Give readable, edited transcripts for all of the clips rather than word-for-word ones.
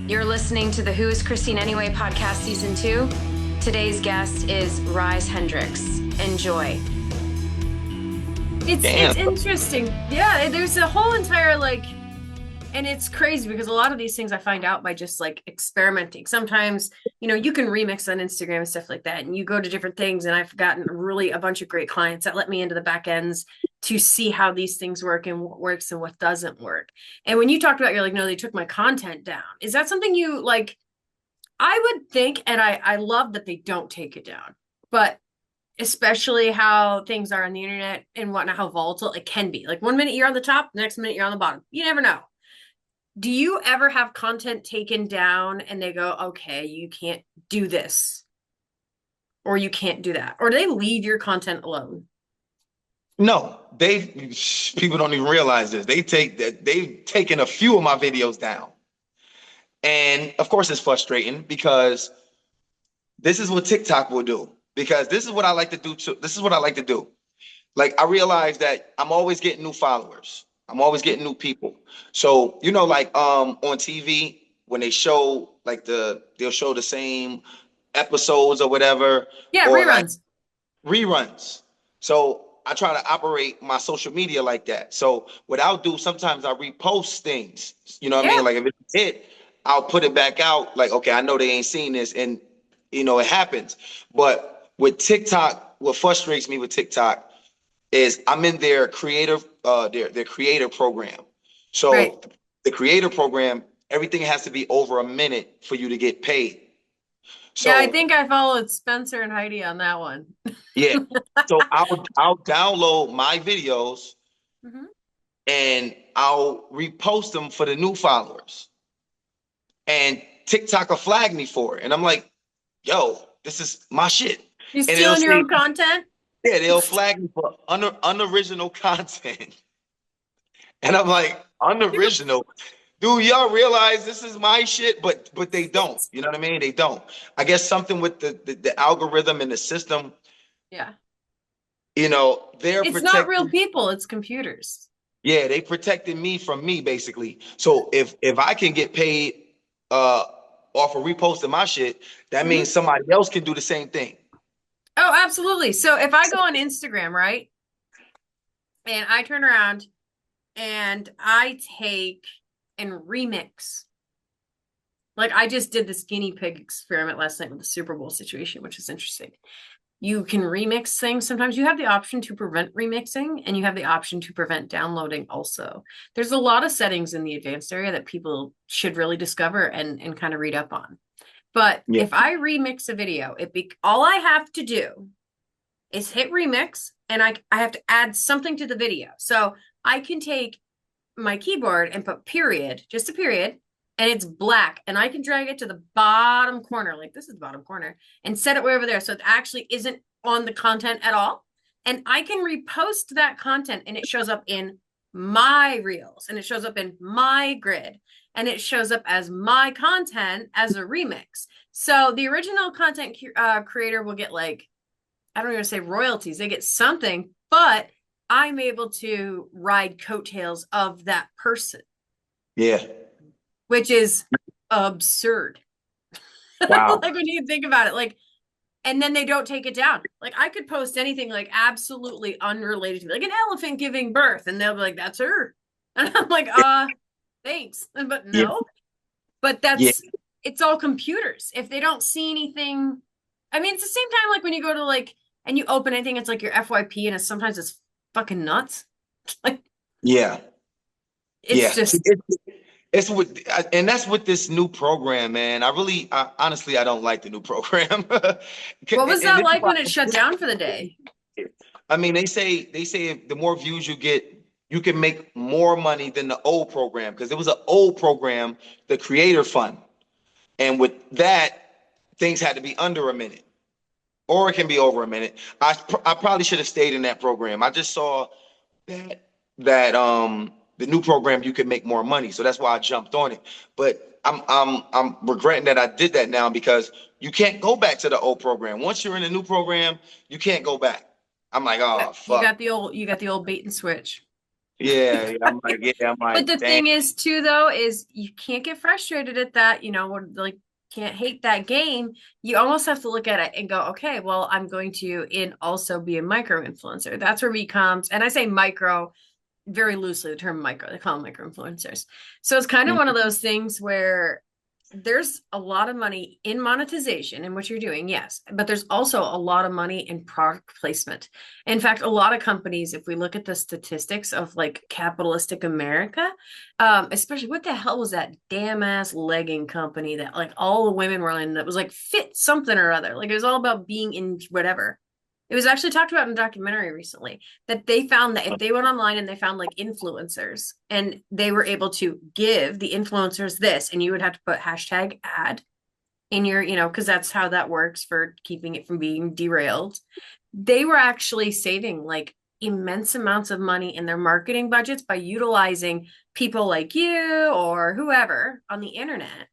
You're listening to the Who is Christine Anyway podcast season 2. Today's guest is Ryze Hendricks. Enjoy. It's interesting. Yeah, there's a whole entire and it's crazy because a lot of these things I find out by just experimenting. Sometimes, you can remix on Instagram and stuff like that, and you go to different things, and I've gotten really a bunch of great clients that let me into the back ends to see how these things work and what works and what doesn't work. And when you talked about, you're like, no, they took my content down. Is that something you like? I would think, and I love that they don't take it down, but especially how things are on the internet and whatnot, how volatile it can be. Like 1 minute you're on the top, the next minute you're on the bottom. You never know. Do you ever have content taken down and they go, okay, you can't do this or you can't do that? Or do they leave your content alone? No, people don't even realize this. They've taken a few of my videos down. And of course it's frustrating because this is what TikTok will do. Because this is what I like to do too. This is what I like to do. Like, I realize that I'm always getting new followers. I'm always getting new people. So, on TV, when they show they'll show the same episodes or whatever. Yeah, or reruns. Reruns. So I try to operate my social media like that. So what I'll do, sometimes I repost things. You know what I mean? Like if it's a hit, I'll put it back out. Like, okay, I know they ain't seen this, and it happens. But with TikTok, what frustrates me with TikTok is I'm in their creator program. So the creator program, everything has to be over a minute for you to get paid. So yeah, I think I followed Spencer and Heidi on that one. Yeah. So I'll download my videos and I'll repost them for the new followers. And TikTok will flag me for it. And I'm like, yo, this is my shit. You stealing your own content? Yeah, they'll flag me for unoriginal content. And I'm like, unoriginal? Dude, y'all realize this is my shit? But they don't. You know what I mean? They don't. I guess something with the algorithm and the system. Yeah. It's not real people, it's computers. Yeah, they protected me from me, basically. So if I can get paid off of reposting my shit, that means somebody else can do the same thing. Oh, absolutely. So if I go on Instagram, right, and I turn around and I take and remix, like I just did this guinea pig experiment last night with the Super Bowl situation, which is interesting. You can remix things. Sometimes you have the option to prevent remixing, and you have the option to prevent downloading also. There's a lot of settings in the advanced area that people should really discover and kind of read up on. But if I remix a video, all I have to do is hit remix, and I have to add something to the video. So I can take my keyboard and put period, just a period, and it's black, and I can drag it to the bottom corner, like this is the bottom corner, and set it way over there so it actually isn't on the content at all. And I can repost that content, and it shows up in my reels, and it shows up in my grid, and it shows up as my content as a remix. So the original content creator will get I don't even say royalties, they get something, but I'm able to ride coattails of that person. Yeah. Which is absurd. Wow. When you think about it, and then they don't take it down. I could post anything absolutely unrelated to me, like an elephant giving birth, and they'll be like, that's her. And I'm like, thanks. But no. Yeah. But it's all computers. If they don't see anything, I mean, it's the same time when you go to and you open anything, it's like your FYP, and sometimes it's fucking nuts. It's just and that's with this new program, man. Honestly, I don't like the new program. What was that like when it shut down for the day? I mean, they say if the more views you get, you can make more money than the old program, because it was an old program, the Creator Fund. And with that, things had to be under a minute, or it can be over a minute. I probably should have stayed in that program. I just saw that the new program, you can make more money, so that's why I jumped on it. But I'm regretting that I did that now, because you can't go back to the old program. Once you're in a new program, you can't go back. I'm like, oh fuck. You got the old bait and switch. I'm But like, the damn. thing is, too, though, is you can't get frustrated at that, or like can't hate that game. You almost have to look at it and go, okay, well, I'm going to also be a micro influencer. That's where it becomes, and I say micro very loosely, the term micro, they call them micro influencers. So it's kind of one of those things where there's a lot of money in monetization in what you're doing, yes, but there's also a lot of money in product placement. In fact, a lot of companies, if we look at the statistics of like capitalistic America, especially what the hell was that damn ass legging company that like all the women were in that was like fit something or other, like it was all about being in whatever. It was actually talked about in a documentary recently that they found that if they went online and they found like influencers and they were able to give the influencers this, and you would have to put hashtag ad in your, because that's how that works for keeping it from being derailed. They were actually saving like immense amounts of money in their marketing budgets by utilizing people like you or whoever on the internet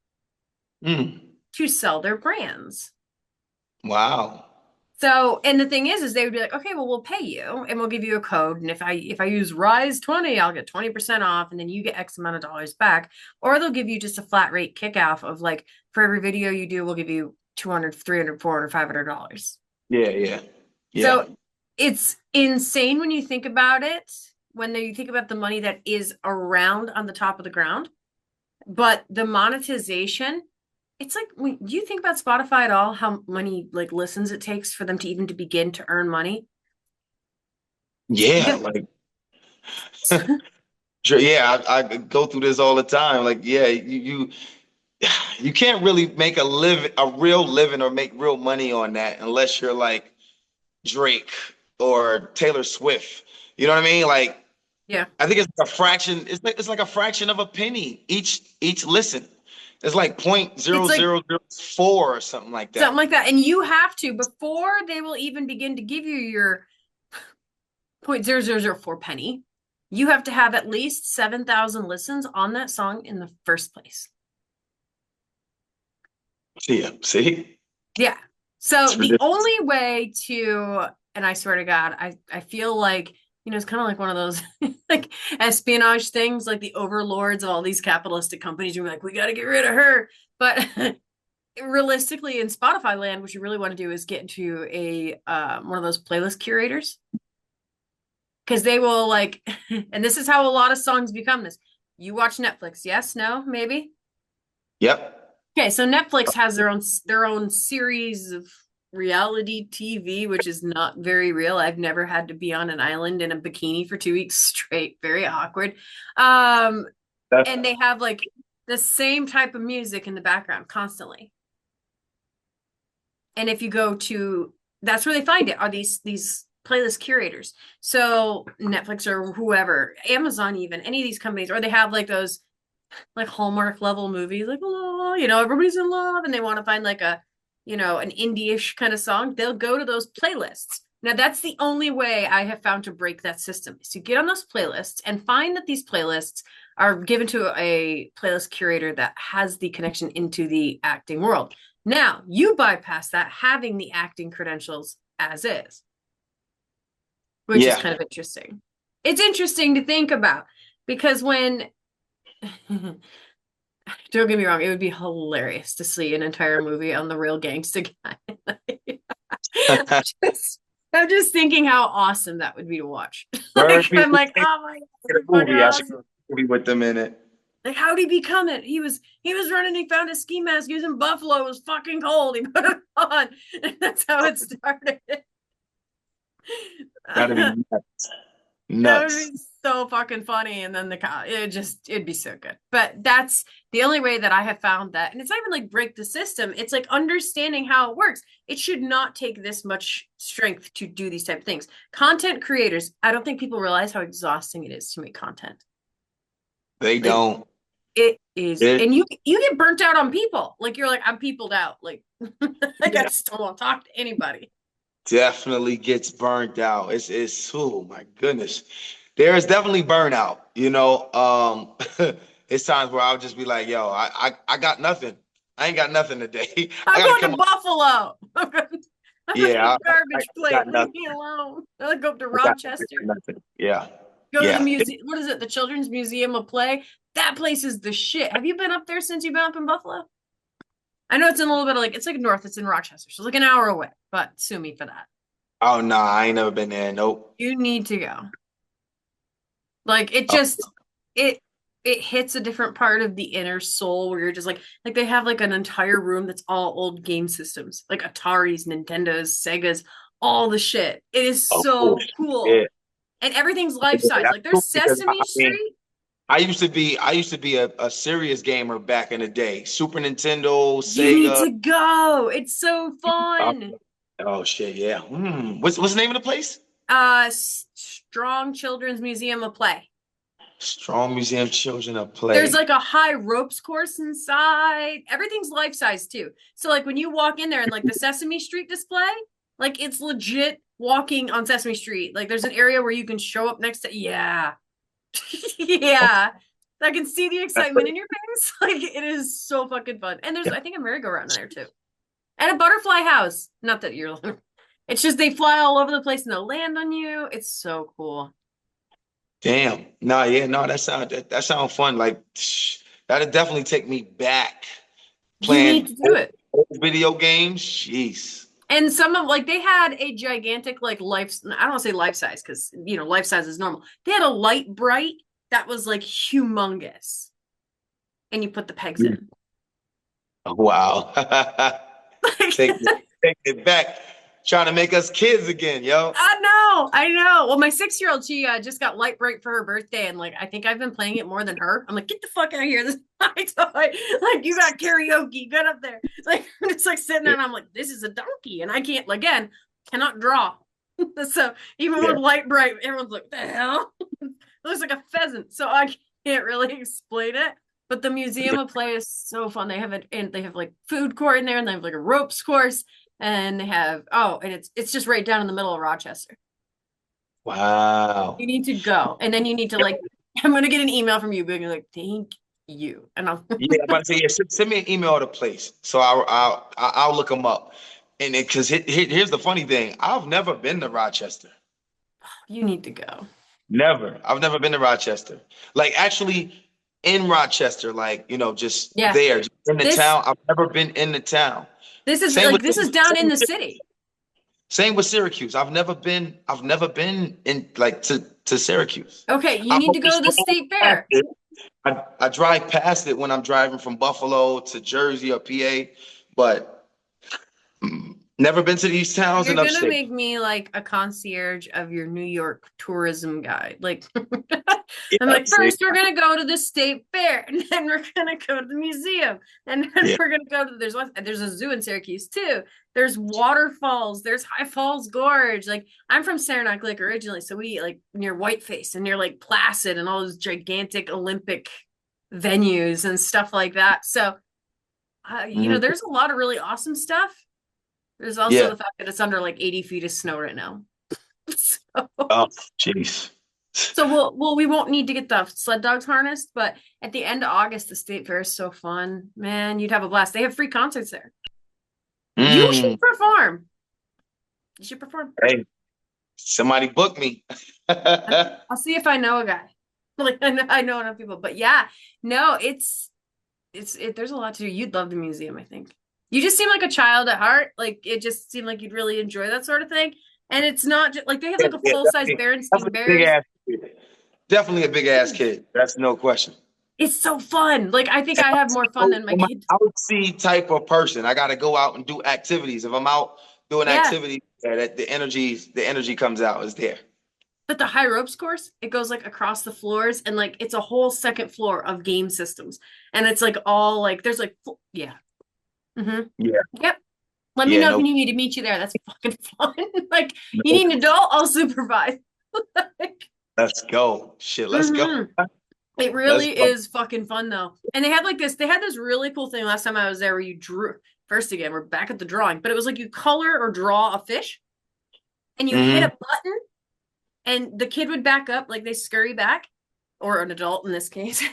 to sell their brands. Wow. So, and the thing is they would be like, okay, well, we'll pay you and we'll give you a code. And if I use Ryze 20, I'll get 20% off and then you get X amount of dollars back. Or they'll give you just a flat rate kickoff of like, for every video you do, we'll give you 200, 300, 400, $500. Yeah. So it's insane when you think about it, when you think about the money that is around on the top of the ground. But the monetization, it's like, do you think about Spotify at all? How many like listens it takes for them to even to begin to earn money? Yeah, like yeah, I go through this all the time. Like, yeah, you can't really make a real living or make real money on that unless you're like Drake or Taylor Swift. You know what I mean? Like, Yeah. I think it's a fraction. It's like a fraction of a penny each listen. It's like point zero It's like zero zero four or something like that. something like that. And you have to, before they will even begin to give you your 0.0004 penny, you have to have at least 7,000 listens on that song in the first place. Yeah, see? Yeah. So It's the ridiculous. only way to, and I swear to God, I feel like, it's kind of like one of those like espionage things, like the overlords of all these capitalistic companies. You're like, we got to get rid of her. But realistically, in Spotify land, what you really want to do is get into a one of those playlist curators, because they will like, and this is how a lot of songs become this. You watch Netflix, yes, no, maybe. Yep. Okay, so Netflix has their own series of reality TV, which is not very real. I've never had to be on an island in a bikini for 2 weeks straight. Very awkward. And they have like the same type of music in the background constantly. And if you go to, that's where they find it, are these playlist curators. So Netflix or whoever, Amazon, even any of these companies, or they have like those like Hallmark level movies, like, oh, everybody's in love and they want to find like a, an indie-ish kind of song. They'll go to those playlists. Now that's the only way I have found to break that system, is to get on those playlists and find that these playlists are given to a playlist curator that has the connection into the acting world. Now you bypass that having the acting credentials as is, which is kind of interesting. It's interesting to think about, because when don't get me wrong, it would be hilarious to see an entire movie on the real gangsta guy. I'm just thinking how awesome that would be to watch. I'm like, oh my God, I should go movie with them in it. Like, how'd he become it? He was running, he found a ski mask, he was in Buffalo, it was fucking cold, he put it on, and that's how it started. That'd be nuts. That would be so fucking funny. And then it'd be so good. But that's the only way that I have found that. And it's not even like break the system. It's like understanding how it works. It should not take this much strength to do these type of things. Content creators, I don't think people realize how exhausting it is to make content. They don't. It is. And you get burnt out on people. Like, you're like, I'm peopled out. Like, I just don't want to talk to anybody. Definitely gets burnt out. It's oh my goodness. There is definitely burnout, It's times where I'll just be like, yo, I got nothing. I ain't got nothing today. I'm going to Buffalo. I'm Yeah, garbage plate. Leave me alone. I'll go up to Rochester. Yeah. Go to the Yeah. museum. What is it? The Children's Museum of Play. That place is the shit. Have you been up there since you've been up in Buffalo? I know it's in a little bit of like, it's like north, it's in Rochester. So it's like an hour away, but sue me for that. Oh no, I ain't never been there. Nope. You need to go. Like it Oh, just, it hits a different part of the inner soul where you're just like they have like an entire room that's all old game systems, like Ataris, Nintendos, Segas, all the shit. It is oh, so cool. yeah. And everything's life size. That's Like there's cool because Sesame Street. I used to be a serious gamer back in the day. Super Nintendo, You need Sega. to go. It's so Oh, fun. oh, shit, yeah. What's the name of the place? Strong Children's Museum of Play. Strong Museum Children of Play. There's like a high ropes course inside. Everything's life size too. So like when you walk in there and like the Sesame Street display, like it's legit walking on Sesame Street. Like there's an area where you can show up next to, yeah. Yeah. I can see the excitement in your face. Like it is so fucking fun. And there's I think a merry-go-round there too. And a butterfly house. Not that you're it's just they fly all over the place and they'll land on you. It's so cool. Damn. Nah, yeah, no, that sound fun. Like that'd definitely take me back You playing need to do it. old video games. Jeez. And some of like they had a gigantic like life, I don't want to say life size because you know life size is normal. They had a light bright that was like humongous. And you put the pegs in. Wow. Take it back. Trying to make us kids again, yo. I know. Well, my 6-year-old, she just got light bright for her birthday, and like I think I've been playing it more than her. I'm like, get the fuck out of here! This is my toy. Like you got karaoke, get up there. Like I'm just like sitting there, and I'm like, this is a donkey, and I can't again cannot draw. So even with light bright, everyone's like, what the hell? It looks like a pheasant. So I can't really explain it. But the Museum of Play is so fun. They have it, and they have like food court in there, and they have like a ropes course. And they have and it's just right down in the middle of Rochester. Wow. You need to go, and then you need to like. I'm gonna get an email from you being like, "Thank you," and I'll. Yeah, I'm about to say, yeah, send me an email to the place, so I'll look them up. And because here's the funny thing, I've never been to Rochester. You need to go. Never. I've never been to Rochester. Like actually in Rochester, like just there, just in the town. I've never been in the town. This is like this is down in the city. Same with Syracuse. I've never been in like to Syracuse. Okay, you need to go to the state fair. I drive past it when I'm driving from Buffalo to Jersey or PA, but never been to these towns in upstate. You're gonna make me like a concierge of your New York tourism guide. Like I'm like, first we're gonna go to the state fair, and then we're gonna go to the museum, and then we're gonna go to there's a zoo in Syracuse too. There's waterfalls, there's High Falls Gorge. Like I'm from Saranac Lake originally, so we like near Whiteface and near like Placid and all those gigantic Olympic venues and stuff like that. So there's a lot of really awesome stuff. There's also the fact that it's under like 80 feet of snow right now. Oh, jeez. So we won't need to get the sled dogs harnessed, but at the end of August, the state fair is so fun. Man, you'd have a blast. They have free concerts there. You should perform. You should perform. Hey, somebody book me. I'll see if I know a guy. Like I know enough people, but yeah, no, it's there's a lot to do. You'd love the museum, I think. You just seem like a child at heart. Like it just seemed like you'd really enjoy that sort of thing. And it's not just like they have like a full-size Berenstain Bears. Definitely a big ass kid. That's no question. It's so fun. Like I think I have more fun than my kids. Outside type of person. I got to go out and do activities. If I'm out doing activities, the energy comes out. Is there. But the high ropes course, it goes like across the floors, and like it's a whole second floor of game systems, and it's like all like there's like Mm-hmm. Yeah. Yep. Let me know if you need me to meet you there. That's fucking fun. Like you need an adult, I'll supervise. Let's go. Shit, let's go. It really is fucking fun though. And they had this really cool thing last time I was there where you drew first again, we're back at the drawing, but it was like you color or draw a fish and you hit a button and the kid would back up, like they scurry back, or an adult in this case.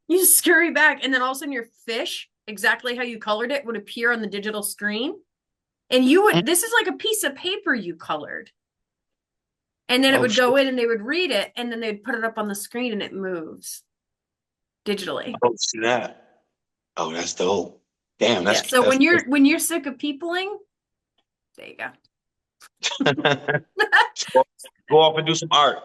You scurry back and then all of a sudden your fish, exactly how you colored it, would appear on the digital screen. And you would, this is like a piece of paper you colored. And then it Oh would shit. go in and they would read it and then they'd put it up on the screen and it moves digitally. Oh, see that. Oh, that's dope. Damn, Yeah. So when you're sick of peopling, there you go. Go off and do some art.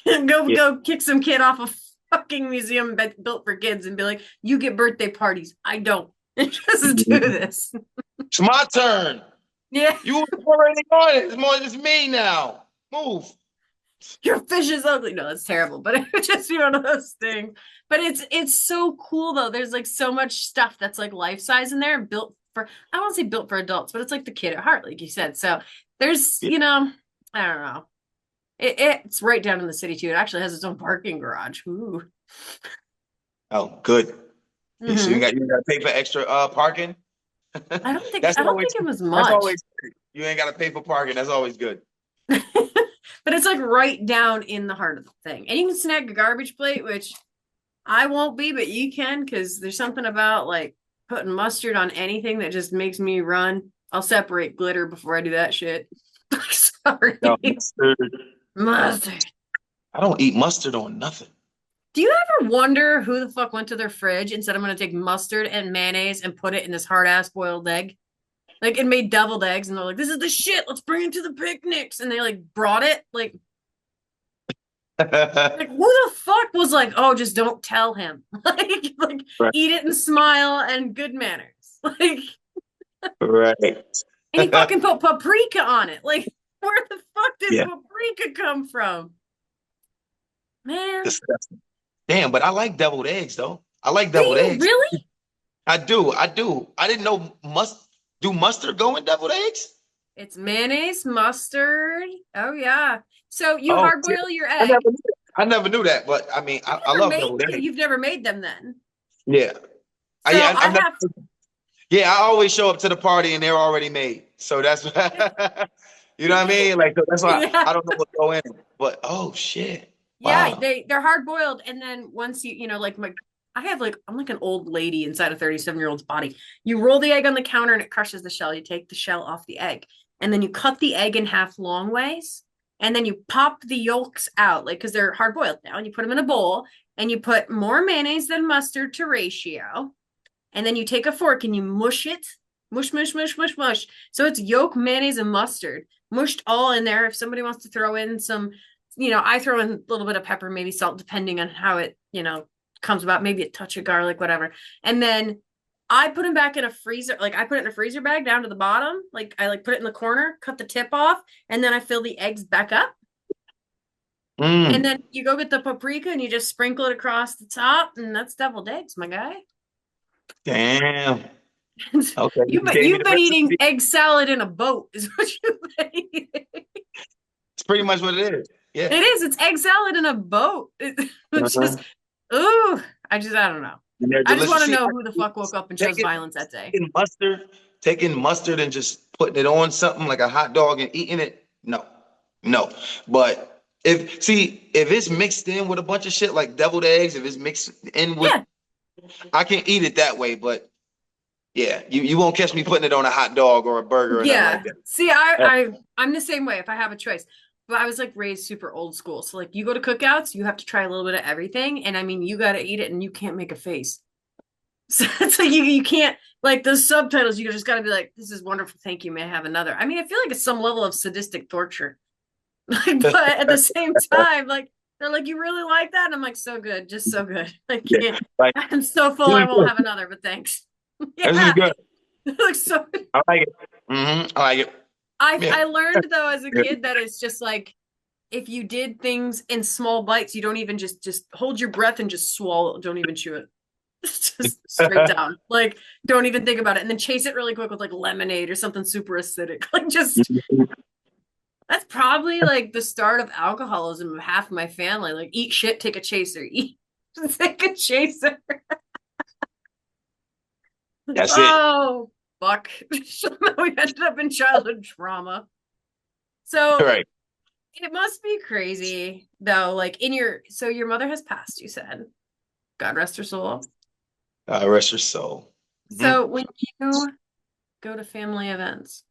Yeah. Go kick some kid off a fucking museum built for kids and be like, you get birthday parties. I don't. Just do this. It's my turn. Yeah. You were already on it. It's me now. Move. Your fish is ugly. No, that's terrible. But it would just be one of those things. But it's so cool though. There's like so much stuff that's like life size in there, built for, I don't want to say built for adults, but it's like the kid at heart, like you said. So there's, Yeah. you know, I don't know. It's right down in the city too. It actually has its own parking garage. Ooh. Oh, good. Yeah, so Mhm. you got to pay for extra parking. I don't think That's always it was that's much. always good. You ain't got to pay for parking. That's always good. But it's like right down in the heart of the thing. And you can snag a garbage plate, which I won't be, but you can, because there's something about like putting mustard on anything that just makes me run. I'll separate glitter before I do that shit. Sorry. No, mustard. Mustard. I don't eat mustard on nothing. Do you ever wonder who the fuck went to their fridge and said, I'm going to take mustard and mayonnaise and put it in this hard ass boiled egg? Like it made deviled eggs and they're like, this is the shit. Let's bring it to the picnics. And they like brought it. Like who the fuck was like, oh, just don't tell him. like Right. eat it and smile and good manners. Like, Right. and he fucking put paprika on it. Like, where the fuck did Yeah. paprika come from? Man. Disgusting. Damn, but I like deviled eggs though. I like Do deviled you eggs. really? I do. I didn't know mustard go in deviled eggs? It's mayonnaise, mustard. Oh yeah. So you Oh, hard yeah. boil your I egg. never knew that. I never knew that, but I mean, I love deviled eggs. You've never made them then. Yeah. So Yeah, I have yeah, I always show up to the party and they're already made. So that's you know what I mean? Like so that's why Yeah. I don't know what go in. But oh shit. Yeah, Wow. they're hard boiled, and then once you know, like I'm like an old lady inside a 37-year-old's body. You roll the egg on the counter and it crushes the shell. You take the shell off the egg, and then you cut the egg in half long ways, and then you pop the yolks out, like because they're hard boiled now, and you put them in a bowl, and you put more mayonnaise than mustard to ratio, and then you take a fork and you mush it, mush, mush, mush, mush, mush. So it's yolk, mayonnaise, and mustard mushed all in there. If somebody wants to throw in some, you know, I throw in a little bit of pepper, maybe salt, depending on how it, you know, comes about, maybe a touch of garlic, whatever. And then I put them back in a freezer. Like I put it in a freezer bag down to the bottom. Like I like put it in the corner, cut the tip off, and then I fill the eggs back up. And then you go get the paprika and you just sprinkle it across the top, and that's deviled eggs, my guy. Damn. Okay. You've been eating egg salad in a boat, is what you've been eating. It's pretty much what it is. Yeah. It is. It's egg salad in a boat. It's just, ooh, I don't know. I just want to know who the fuck woke up and chose violence that day. Taking mustard and just putting it on something like a hot dog and eating it. No. But if it's mixed in with a bunch of shit like deviled eggs, if it's mixed in with, I can eat it that way. But yeah, you won't catch me putting it on a hot dog or a burger or nothing like that. See, I'm the same way if I have a choice. But I was like raised super old school. So like you go to cookouts, you have to try a little bit of everything. And I mean, you got to eat it and you can't make a face. So it's like you can't, like the subtitles, you just got to be like, this is wonderful. Thank you. May I have another? I mean, I feel like it's some level of sadistic torture. But at the same time, like they're like, you really like that? And I'm like, so good. Just so good. I can't. I'm so full. I won't have another, but thanks. This is good. Like so. I like it. I like it. I learned though as a kid that it's just like if you did things in small bites, you don't even just hold your breath and just swallow. Don't even chew it. Just straight down. Like don't even think about it. And then chase it really quick with like lemonade or something super acidic. Like just that's probably like the start of alcoholism of half my family. Like eat shit, take a chaser. Eat take a chaser. That's it. Oh fuck. We ended up in childhood trauma. So Right. it must be crazy though. Like your mother has passed, you said. God rest her soul. Rest her soul. So when you go to family events,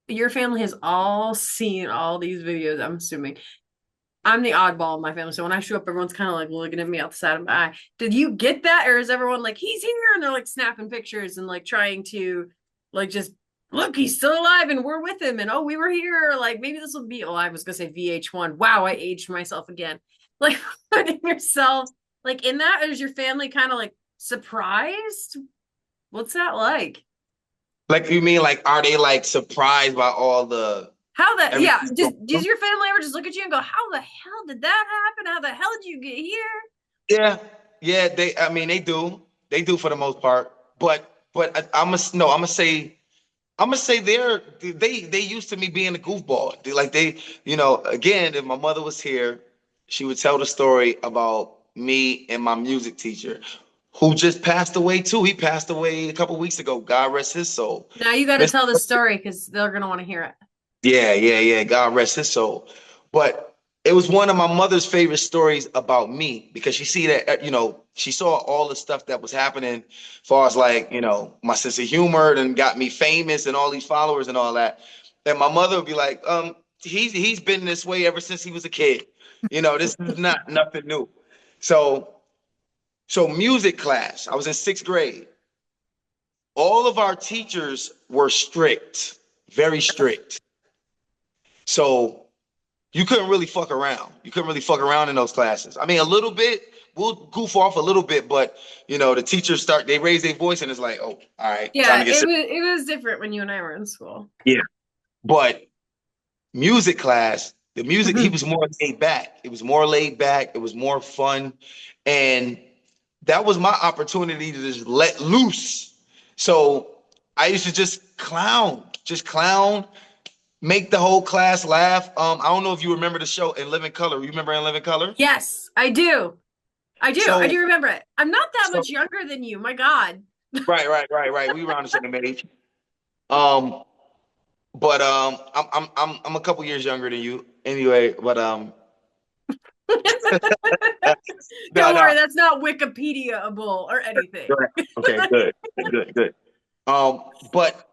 Your family has all seen all these videos, I'm assuming. I'm the oddball in my family, so when I show up, everyone's kind of like looking at me out the side of my eye. Did you get that, or is everyone like, he's here, and they're like snapping pictures and like trying to like just look, he's still alive and we're with him, and oh, we were here. Like maybe this will be. Oh, I was gonna say VH1. Wow, I aged myself again. Like putting yourself like in that, or is your family kind of like surprised? What's that like? Like you mean like are they like surprised by all the How that? Yeah. everything Does your family ever just look at you and go, "How the hell did that happen? How the hell did you get here?" Yeah, yeah, I mean they do for the most part. But I'm gonna say they used to me being a goofball. Again, if my mother was here, she would tell the story about me and my music teacher, who just passed away too. He passed away a couple weeks ago. God rest his soul. Now you got to tell the story because they're gonna want to hear it. Yeah. God rest his soul. But it was one of my mother's favorite stories about me because she see that, she saw all the stuff that was happening as far as like, my sense of humor and got me famous and all these followers and all that. And my mother would be like, he's been this way ever since he was a kid. This is not nothing new. So music class, I was in 6th grade. All of our teachers were strict, very strict. So you couldn't really fuck around. You couldn't really fuck around in those classes. I mean, a little bit, we'll goof off a little bit, but the teachers they raise their voice and it's like, oh, all right. Yeah, it was different when you and I were in school. Yeah. But music class, the music, he was more laid back. It was more laid back. It was more fun. And that was my opportunity to just let loose. So I used to just clown, make the whole class laugh. I don't know if you remember the show In Living Color. You remember In Living Color? Yes, I do. I do remember it. I'm not that much younger than you. My God. Right. We around the same age. But I'm a couple years younger than you anyway. But Don't worry, that's not Wikipedia-able or anything. Okay, good. But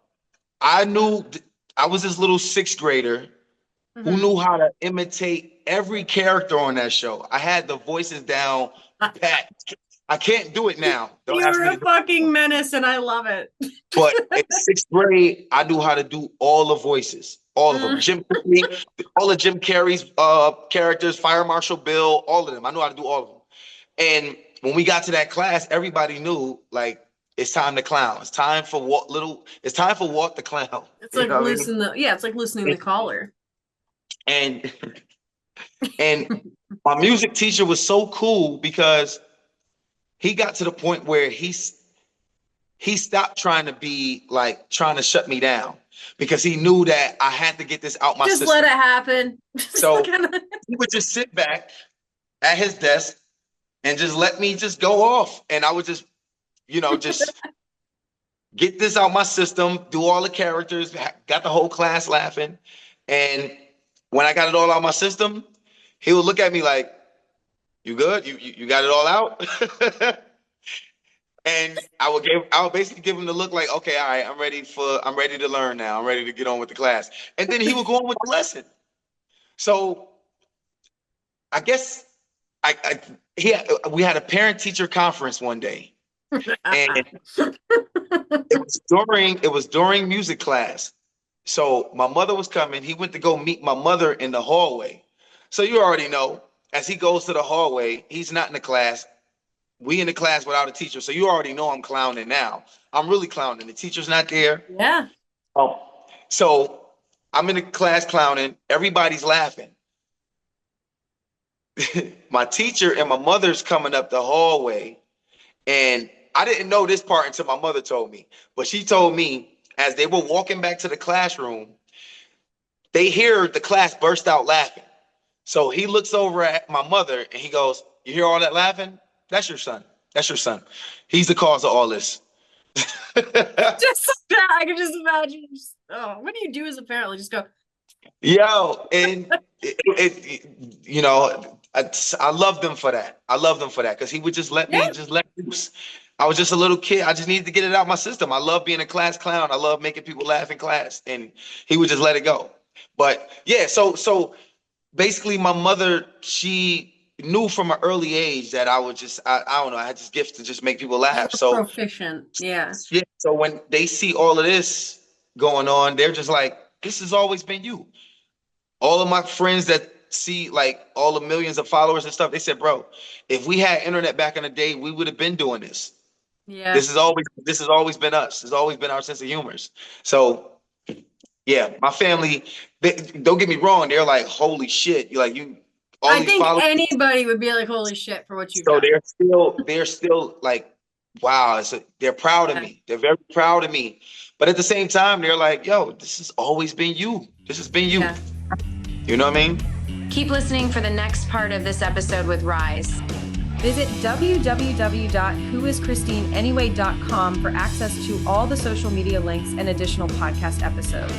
I knew I was this little 6th grader who knew how to imitate every character on that show. I had the voices down pat. I can't do it now. You're a fucking menace, and I love it. But in 6th grade, I knew how to do all the voices, all of them. All of Jim Carrey's characters, Fire Marshal Bill, all of them. I knew how to do all of them. And when we got to that class, everybody knew like it's time to clown. It's time for Walk the Clown. It's like it's like loosening the collar. And my music teacher was so cool because he got to the point where he stopped trying to shut me down because he knew that I had to get this out my system. Just let it happen. So he would just sit back at his desk and just let me just go off. And I would just, just get this out my system, do all the characters, got the whole class laughing. And when I got it all out my system, he would look at me like, you good? You got it all out? And I would basically give him the look like, okay, all right, I'm ready to learn now. I'm ready to get on with the class. And then he would go on with the lesson. So I guess we had a parent-teacher conference one day. And it was during music class. So my mother was coming. He went to go meet my mother in the hallway. So you already know, as he goes to the hallway, he's not in the class. We in the class without a teacher. So you already know I'm clowning now. I'm really clowning. The teacher's not there. Yeah. So I'm in the class clowning. Everybody's laughing. My teacher and my mother's coming up the hallway. And I didn't know this part until my mother told me. But she told me as they were walking back to the classroom, they hear the class burst out laughing. So he looks over at my mother and he goes, "You hear all that laughing? That's your son. That's your son. He's the cause of all this." I can just imagine. What do you do as a parent? Like, just go, yo, and I love them for that. I love them for that because he would just let me just let loose. I was just a little kid. I just needed to get it out my system. I love being a class clown. I love making people laugh in class, and he would just let it go. But yeah, so basically, my mother, she knew from an early age that I would just, I don't know, I had this gift to just make people laugh. So Proficient. Yeah. yeah, so when they see all of this going on, they're just like, this has always been you. All of my friends that see like all the millions of followers and stuff, they said, bro, if we had internet back in the day, we would have been doing this. Yeah. This has always been us. It's always been our sense of humor. So yeah, my family, don't get me wrong, they're like, holy shit. You're like, you all I these think followers. anybody would be like, holy shit for what you've So done. they're still like, wow, they're proud of me. They're very proud of me. But at the same time, they're like, yo, this has always been you. This has been you. Yeah. You know what I mean? Keep listening for the next part of this episode with Ryze. Visit www.whoischristineanyway.com for access to all the social media links and additional podcast episodes.